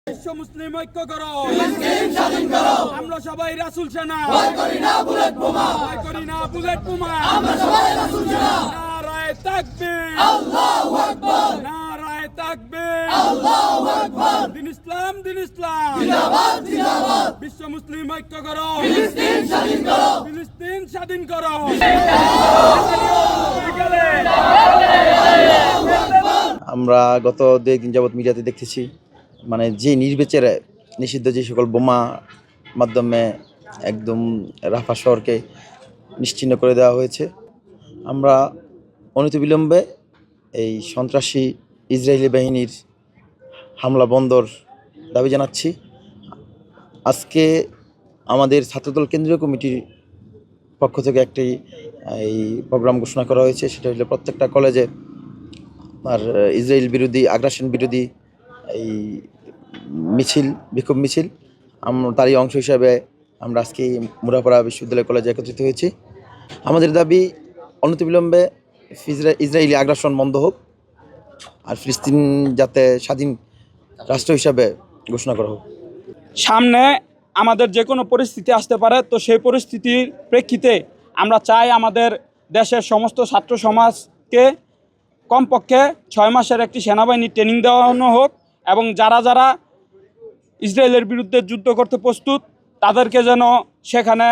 বিশ্ব মুসলিম ঐক্য করো, ফিলিস্তিন স্বাধীন করো। আমরা সবাই রাসূল সেনা, ভয় করি না বুলেট বোমা, ভয় করি না বুলেট বোমা। আমরা সবাই রাসূল সেনা। নারায়ে তাকবীর, আল্লাহু আকবার, নারায়ে তাকবীর, আল্লাহু আকবার। দিন ইসলাম, দিন ইসলাম। জিন্দাবাদ জিন্দাবাদ। বিশ্ব মুসলিম ঐক্য করো, ফিলিস্তিন স্বাধীন করো। ফিলিস্তিন স্বাধীন করো। আমরা গত 2 দিন যাবৎ মিডিয়াতে দেখতেছি, মানে যে নির্বিচারে নিষিদ্ধ যে সকল বোমা মাধ্যমে একদম রাফা শহরকে নিশ্চিহ্ন করে দেওয়া হয়েছে। আমরা অনতিবিলম্বে এই সন্ত্রাসী ইসরায়েলি বাহিনীর হামলা বন্ধর দাবি জানাচ্ছি। আজকে আমাদের ছাত্রদল কেন্দ্রীয় কমিটির পক্ষ থেকে একটি এই প্রোগ্রাম ঘোষণা করা হয়েছে। সেটা হলো প্রত্যেকটা কলেজে আর ইসরায়েল বিরোধী, আগ্রাসন বিরোধী এই মিছিল, বিক্ষোভ মিছিল। তারই অংশ হিসাবে আমরা আজকে মুরাপাড়া বিশ্ববিদ্যালয় কলেজে একত্রিত হয়েছি। আমাদের দাবি অনতিবিলম্বে ইসরায়েলি আগ্রাসন বন্ধ হোক, আর ফিলিস্তিন যাতে স্বাধীন রাষ্ট্র হিসাবে ঘোষণা করা হোক। সামনে আমাদের যে কোনো পরিস্থিতি আসতে পারে, তো সেই পরিস্থিতির প্রেক্ষিতে আমরা চাই আমাদের দেশের সমস্ত ছাত্র সমাজকে কমপক্ষে 6 মাসের একটি সেনাবাহিনী ট্রেনিং দেওয়ানো হোক, এবং যারা যারা ইসরায়েলের বিরুদ্ধে যুদ্ধ করতে প্রস্তুত তাদেরকে যেন সেখানে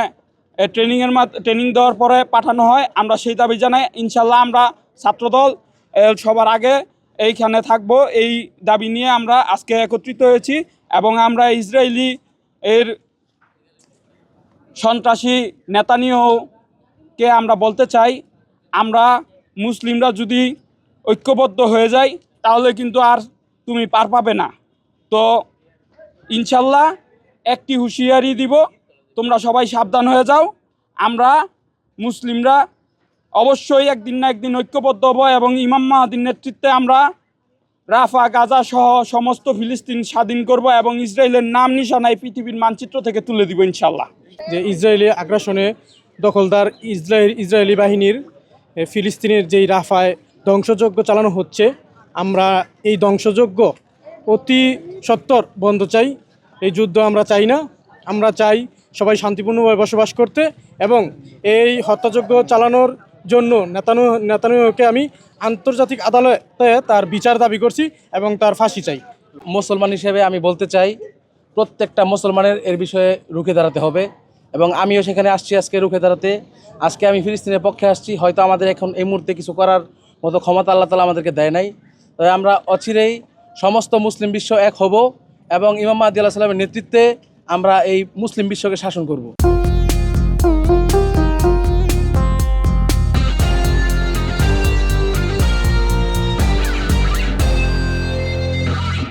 ট্রেনিং দেওয়ার পরে পাঠানো হয়। আমরা সেই দাবি জানাই। ইনশাল্লাহ আমরা ছাত্রদল সবার আগে এইখানে থাকব, এই দাবি নিয়ে আমরা আজকে একত্রিত হয়েছি। এবং আমরা ইসরায়েলি এর সন্ত্রাসী নেতানিয়াহুকে আমরা বলতে চাই, আমরা মুসলিমরা যদি ঐক্যবদ্ধ হয়ে যাই তাহলে কিন্তু আর তুমি পার পাবে না। তো ইনশাল্লাহ একটি হুঁশিয়ারি দিব, তোমরা সবাই সাবধান হয়ে যাও। আমরা মুসলিমরা অবশ্যই একদিন না একদিন ঐক্যবদ্ধ হব, এবং ইমাম মাহাদির নেতৃত্বে আমরা রাফা, গাজা সহ সমস্ত ফিলিস্তিন স্বাধীন করব, এবং ইসরায়েলের নাম নিশানায় পৃথিবীর মানচিত্র থেকে তুলে দিব ইনশাল্লাহ। যে ইসরায়েলি আগ্রাসনে দখলদার ইসরায়েলি বাহিনীর ফিলিস্তিনের যেই রাফায় ধ্বংসযজ্ঞ চালানো হচ্ছে, আমরা এই ধ্বংসযজ্ঞ অতি সত্বর বন্ধ চাই। এই যুদ্ধ আমরা চাই না। আমরা চাই সবাই শান্তিপূর্ণভাবে বসবাস করতে, এবং এই হত্যাযজ্ঞ চালানোর জন্য নেতানিয়াহুকে আমি আন্তর্জাতিক আদালতে তার বিচার দাবি করছি এবং তার ফাঁসি চাই। মুসলমান হিসেবে আমি বলতে চাই, প্রত্যেকটা মুসলমানের এর বিষয়ে রুখে দাঁড়াতে হবে, এবং আমিও সেখানে আসছি আজকে রুখে দাঁড়াতে। আজকে আমি ফিলিস্তিনের পক্ষে আসছি। হয়তো আমাদের এখন এই মুহূর্তে কিছু করার মতো ক্ষমতা আল্লাহ তাআলা আমাদেরকে দেয় নাই, তবে আমরা অচিরেই সমস্ত মুসলিম বিশ্ব এক হব, এবং ইমাম মাহদী আলাইহিস সালামের নেতৃত্বে আমরা এই মুসলিম বিশ্বকে শাসন করব।